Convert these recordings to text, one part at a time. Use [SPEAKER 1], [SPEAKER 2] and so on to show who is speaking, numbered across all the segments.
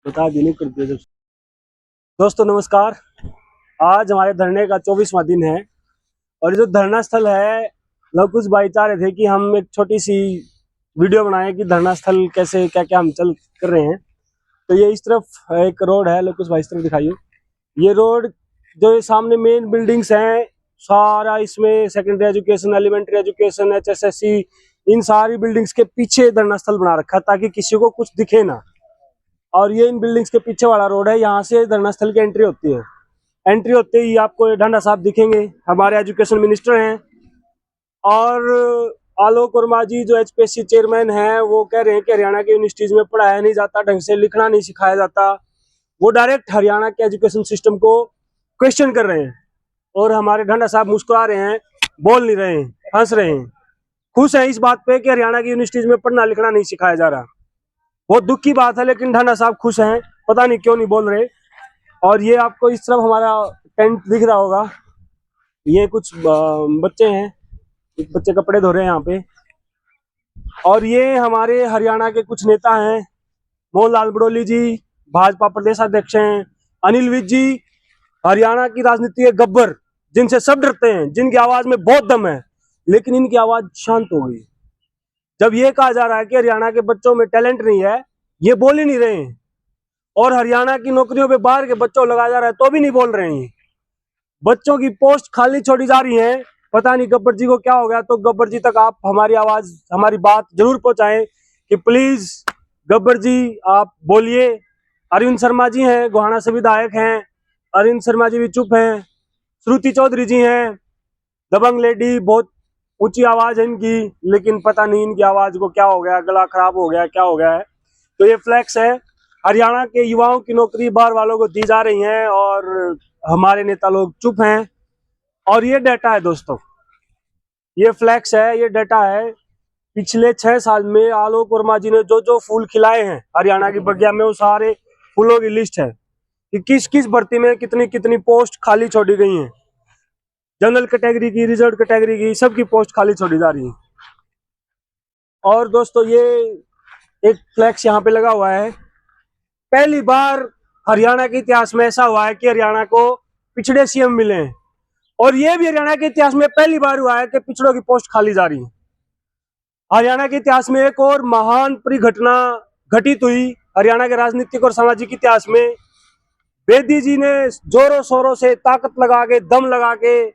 [SPEAKER 1] बता दी नहीं करते जब। दोस्तों नमस्कार। आज हमारे धरने का 24वां दिन है और जो धरना स्थल है, लोग कुछ भाई चाह रहे थे कि हम एक छोटी सी वीडियो बनाएं कि धरना स्थल कैसे क्या क्या हम चल कर रहे हैं। तो ये इस तरफ एक रोड है, लोग कुछ भाई इस तरफ दिखाइए। ये रोड जो ये सामने मेन बिल्डिंग्स हैं, सारा इसमें secondary education, elementary education, HSSC, इन सारी बिल्डिंग्स के पीछे धरना स्थल बना रखा है ताकि किसी को कुछ दिखे ना। और ये इन बिल्डिंग्स के पीछे वाला रोड है, यहाँ से धरना स्थल की एंट्री होती है। एंट्री होते ही आपको ये ढांडा साहब दिखेंगे, हमारे एजुकेशन मिनिस्टर हैं। और आलोक वर्मा जी जो HPSC चेयरमैन हैं, वो कह रहे हैं कि हरियाणा के यूनिवर्सिटीज में पढ़ाया नहीं जाता, ढंग से लिखना नहीं सिखाया जाता। वो डायरेक्ट हरियाणा के एजुकेशन सिस्टम को क्वेश्चन कर रहे हैं। और हमारे ढांडा साहब मुस्कुरा रहे हैं, बोल नहीं रहे हैं, हंस रहे हैं, खुश हैं इस बात पे कि हरियाणा की यूनिवर्सिटीज में पढ़ना लिखना नहीं सिखाया जा रहा। बहुत दुख की बात है, लेकिन ढांडा साहब खुश हैं, पता नहीं क्यों नहीं बोल रहे। और ये आपको इस तरफ हमारा टेंट दिख रहा होगा, ये कुछ बच्चे हैं, एक बच्चे कपड़े धो रहे हैं यहाँ पे। और ये हमारे हरियाणा के कुछ नेता हैं, मोहन लाल बड़ोली जी भाजपा प्रदेश अध्यक्ष हैं, अनिल विज जी हरियाणा की राजनीति के गब्बर, जिनसे सब डरते हैं, जिनकी आवाज में बहुत दम है, लेकिन इनकी आवाज शांत हो गई जब ये कहा जा रहा है कि हरियाणा के बच्चों में टैलेंट नहीं है। ये बोल ही नहीं रहे हैं। और हरियाणा की नौकरियों पे बाहर के बच्चों लगाया जा रहा है तो भी नहीं बोल रहे हैं। बच्चों की पोस्ट खाली छोड़ी जा रही है, पता नहीं गब्बर जी को क्या हो गया। तो गब्बर जी तक आप हमारी आवाज, हमारी बात जरूर पहुंचाएं कि प्लीज गब्बर जी आप बोलिए। अरविंद शर्मा जी हैं, गोहाना से विधायक हैं, अरविंद शर्मा जी भी चुप हैं। श्रुति चौधरी जी हैं, दबंग लेडी, बहुत ऊंची आवाज है इनकी, लेकिन पता नहीं इनकी आवाज को क्या हो गया, गला खराब हो गया, क्या हो गया है। तो ये फ्लैक्स है, हरियाणा के युवाओं की नौकरी बाहर वालों को दी जा रही है और हमारे नेता लोग चुप हैं। और ये डाटा है दोस्तों, ये फ्लैक्स है, ये डाटा है। पिछले 6 साल में आलोक वर्मा जी ने जो जो फूल खिलाए हैं हरियाणा की बगिया में, वो सारे फूलों की लिस्ट है कि किस किस भर्ती में कितनी कितनी पोस्ट खाली छोड़ी गई हैं। जनरल कैटेगरी की, रिजर्व कैटेगरी की, सबकी पोस्ट खाली छोड़ी जा रही है। और दोस्तों ये एक फ्लैक्स यहाँ पे लगा हुआ है। पहली बार हरियाणा के इतिहास में ऐसा हुआ है कि हरियाणा को पिछड़े CM मिले हैं। और ये भी हरियाणा के इतिहास में पहली बार हुआ है कि पिछड़ों की पोस्ट खाली जा रही है। हरियाणा के इतिहास में एक और महान परिघटना घटित हुई हरियाणा के राजनीतिक और सामाजिक इतिहास में। बेदी जी ने जोरों शोरों से ताकत लगा के, दम लगा के,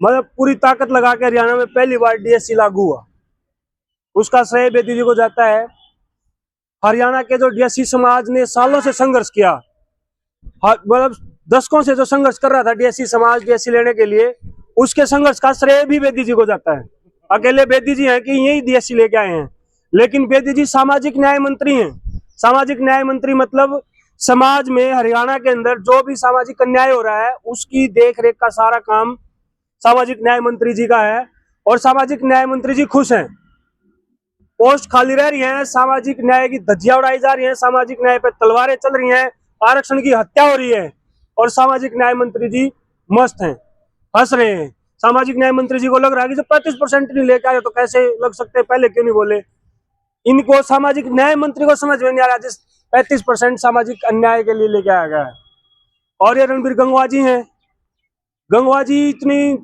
[SPEAKER 1] मतलब पूरी ताकत लगा के हरियाणा में पहली बार DSC लागू हुआ। उसका श्रेय बेदी जी को जाता है। हरियाणा के जो DSC समाज ने सालों से संघर्ष किया, मतलब दशकों से जो संघर्ष कर रहा था DSC समाज DSC लेने के लिए, उसके संघर्ष का श्रेय भी बेदी जी को जाता है। अकेले बेदी जी हैं कि यही DSC लेके आए हैं, लेकिन बेदी जी सामाजिक न्याय मंत्री हैं। सामाजिक न्याय मंत्री मतलब समाज में हरियाणा के अंदर जो भी सामाजिक अन्याय हो रहा है उसकी देख रेख का सारा काम सामाजिक न्याय मंत्री जी का है। और सामाजिक न्याय मंत्री जी खुश हैं, पोस्ट खाली रह रही हैं, सामाजिक न्याय की धज्जियां उड़ाई जा रही हैं, सामाजिक न्याय पे तलवारें चल रही हैं, आरक्षण की हत्या हो रही है, और सामाजिक न्याय मंत्री जी मस्त हैं, हंस रहे हैं। सामाजिक न्याय मंत्री जी को लग रहा है कि जब 35% नहीं लेके आए तो कैसे लग सकते, पहले क्यों नहीं बोले। इनको सामाजिक न्याय मंत्री को समझ में नहीं आ रहा जिस 35% सामाजिक अन्याय के लिए लेके आया गया है। और ये रणबीर गंगवा जी हैं। गंगवा जी इतनी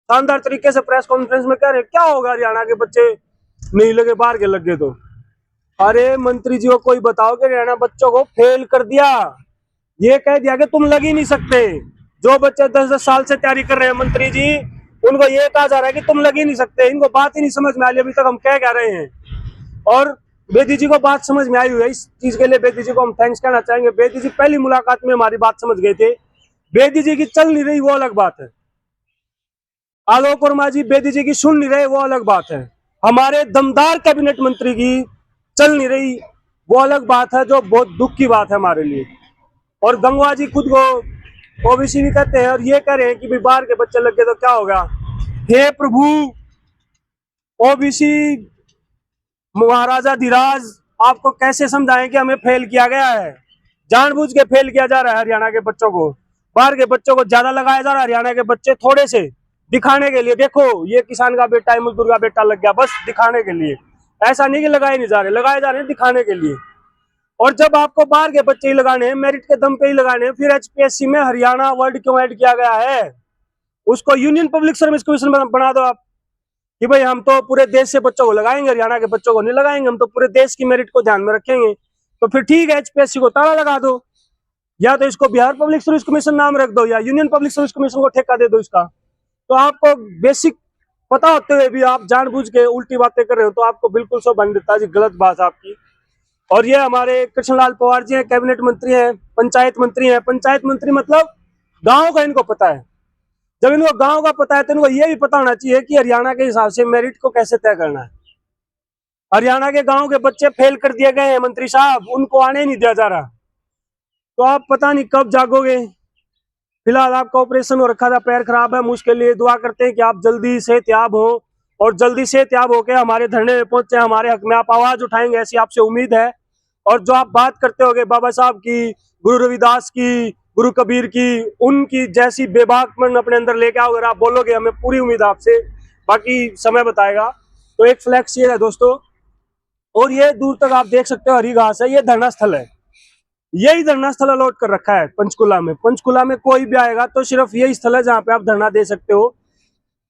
[SPEAKER 1] शानदार तरीके से प्रेस कॉन्फ्रेंस में कह रहे क्या होगा हरियाणा के बच्चे नहीं लगे, बाहर के लग गए तो। अरे मंत्री जी को कोई बताओ कि हरियाणा बच्चों को फेल कर दिया, ये कह दिया कि तुम लग ही नहीं सकते। जो बच्चे 10-10 साल से तैयारी कर रहे हैं मंत्री जी, उनको ये कहा जा रहा है कि तुम लग ही नहीं सकते। इनको बात ही नहीं समझ में आ रही अभी तक हम क्या रहे हैं। और बेदी जी को बात समझ में आई हुई है, इस चीज के लिए बेदी जी को हम थैंक्स कहना चाहेंगे। बेदी जी पहली मुलाकात में हमारी बात समझ गए थे। बेदी जी की चल नहीं रही वो अलग बात है, आलोक वर्मा जी बेदी जी की सुन नहीं रहे वो अलग बात है, हमारे दमदार कैबिनेट मंत्री की चल नहीं रही वो अलग बात है, जो बहुत दुख की बात है हमारे लिए। और गंगवा जी खुद को OBC भी कहते हैं और ये कह रहे हैं कि बाहर के बच्चे लग गए तो क्या होगा। हे प्रभु, OBC महाराजा धीराज, आपको कैसे समझाएं कि हमें फेल किया गया है, जानबूझ के फेल किया जा रहा है हरियाणा के बच्चों को। बाहर के बच्चों को ज्यादा लगाया जा रहा है, हरियाणा के बच्चे थोड़े से दिखाने के लिए, देखो ये किसान का बेटा है, मजदूर का बेटा लग गया, बस दिखाने के लिए। ऐसा नहीं कि लगाए नहीं जा रहे, लगाए जा रहे हैं दिखाने के लिए। और जब आपको बाहर के बच्चे ही लगाने हैं, मेरिट के दम पे ही लगाने हैं, फिर एचपीएससी में हरियाणा वर्ड क्यों ऐड किया गया है? उसको यूनियन पब्लिक सर्विस कमीशन बना दो आप, कि भाई हम तो पूरे देश से बच्चों को लगाएंगे, हरियाणा के बच्चों को नहीं लगाएंगे, हम तो पूरे देश की मेरिट को ध्यान में रखेंगे। तो फिर ठीक है, एचपीएससी को ताला लगा दो, या तो इसको बिहार पब्लिक सर्विस कमीशन नाम रख दो, या यूनियन पब्लिक सर्विस कमीशन को ठेका दे दो इसका। तो आपको बेसिक पता होते हुए भी आप जानबूझ के उल्टी बातें कर रहे हो, तो आपको बिल्कुल सो बन देता जी, गलत बात आपकी। और ये हमारे कृष्णलाल पवार जी हैं, कैबिनेट मंत्री हैं, पंचायत मंत्री हैं। पंचायत मंत्री मतलब गांव का इनको पता है। जब इनको गांव का पता है तो इनको ये भी पता होना चाहिए कि हरियाणा के हिसाब से मेरिट को कैसे तय करना है। हरियाणा के गांव के बच्चे फेल कर दिए गए हैं मंत्री साहब, उनको आने नहीं दिया जा रहा। तो आप पता नहीं कब जागोगे। फिलहाल आपका ऑपरेशन हो रखा था, पैर खराब है, मुझके लिए दुआ करते हैं कि आप जल्दी सेहतयाब हो, और जल्दी सेहतयाब होकर हमारे धरने में पहुंचे, हमारे हक में आप आवाज उठाएंगे, ऐसी आपसे उम्मीद है। और जो आप बात करते होगे बाबा साहब की, गुरु रविदास की, गुरु कबीर की, उनकी जैसी बेबाक मन अपने अंदर लेके आओ, अगर आप बोलोगे, हमें पूरी उम्मीद आपसे, बाकी समय बताएगा। तो एक फ्लैक्स ये है दोस्तों, और ये दूर तक आप देख सकते हो हरी घास है, ये धरना स्थल है। यही धरना स्थल अलॉट कर रखा है पंचकुला में। पंचकुला में कोई भी आएगा तो सिर्फ यही स्थल है जहाँ पे आप धरना दे सकते हो।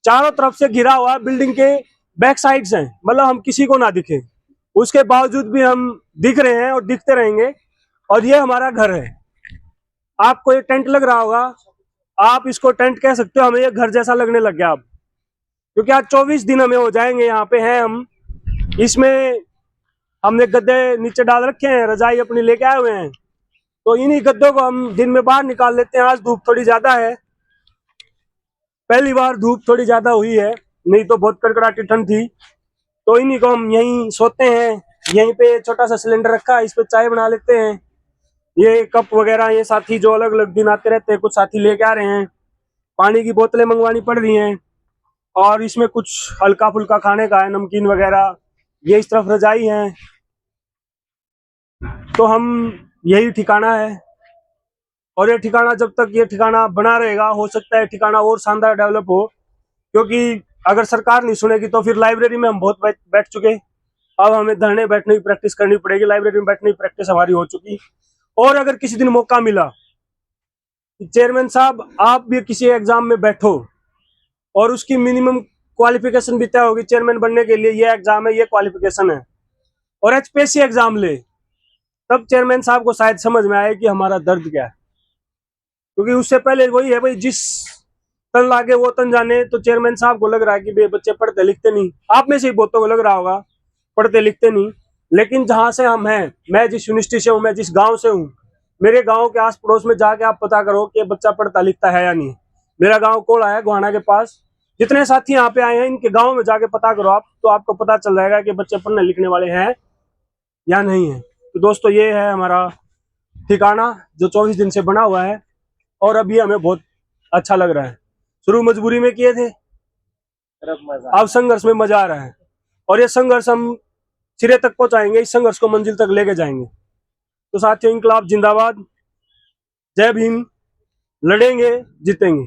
[SPEAKER 1] चारों तरफ से घिरा हुआ, बिल्डिंग के बैक साइड्स हैं, मतलब हम किसी को ना दिखे, उसके बावजूद भी हम दिख रहे हैं और दिखते रहेंगे। और ये हमारा घर है। आपको ये टेंट लग रहा होगा, आप इसको टेंट कह सकते हो, हमें ये घर जैसा लगने लग गया अब, क्योंकि आज 24 दिन हमें हो जाएंगे यहाँ पे हैं हम। इसमें हमने गद्दे नीचे डाल रखे हैं, रजाई अपनी लेके आए हुए हैं, तो इन्हीं गद्दों को हम दिन में बाहर निकाल लेते हैं। आज धूप थोड़ी ज्यादा है, पहली बार धूप थोड़ी ज्यादा हुई है, नहीं तो बहुत कड़कड़ाटी ठंड थी। तो इन्हीं को हम यहीं सोते हैं। यहीं पे छोटा सा सिलेंडर रखा है, इस पे चाय बना लेते हैं। ये कप वगैरह ये साथी जो अलग अलग दिन आते रहते हैं, कुछ साथी लेके आ रहे हैं, पानी की बोतलें मंगवानी पड़ रही हैं, और इसमें कुछ हल्का फुल्का खाने का है, नमकीन वगैरह। ये इस तरफ रजाई है। तो हम यही ठिकाना है, और ये ठिकाना जब तक ये ठिकाना बना रहेगा, हो सकता है ठिकाना और शानदार डेवलप हो, क्योंकि अगर सरकार नहीं सुनेगी तो फिर लाइब्रेरी में हम बहुत बैठ चुके, अब हमें धरने बैठने की प्रैक्टिस करनी पड़ेगी। लाइब्रेरी में बैठने की प्रैक्टिस हमारी हो चुकी। और अगर किसी दिन मौका मिला, चेयरमैन साहब आप भी किसी एग्जाम में बैठो और उसकी मिनिमम क्वालिफिकेशन भी तय होगी, चेयरमैन बनने के लिए ये एग्जाम है, ये क्वालिफिकेशन है, और एचपीएससी एग्जाम ले, तब चेयरमैन साहब को शायद समझ में आए कि हमारा दर्द क्या है। क्योंकि उससे पहले वही है भाई, जिस तन लागे वो तन जाने। तो चेयरमैन साहब को लग रहा है कि भाई बच्चे पढ़ते लिखते नहीं, आप में से ही बहुतों को लग रहा होगा पढ़ते लिखते नहीं। लेकिन जहां से हम हैं, मैं जिस यूनिवर्सिटी से हूँ, मैं जिस गांव से हूँ, मेरे गांव के आस पड़ोस में जाके आप पता करो कि बच्चा पढ़ता लिखता है या नहीं। मेरा गांव कोड़ा है, गोहाना के पास। जितने साथी यहाँ पे आए हैं, इनके गाँव में जाके पता करो आप, तो आपको पता चल जाएगा कि बच्चे पढ़ने लिखने वाले हैं या नहीं है। तो दोस्तों ये है हमारा ठिकाना जो 24 दिन से बना हुआ है, और अभी हमें बहुत अच्छा लग रहा है। शुरू मजबूरी में किए थे, अब संघर्ष में मजा आ रहा है, और ये संघर्ष हम सिरे तक पहुंचाएंगे, इस संघर्ष को मंजिल तक लेके जाएंगे। तो साथियों, इंकलाब जिंदाबाद, जय भीम, लड़ेंगे जीतेंगे।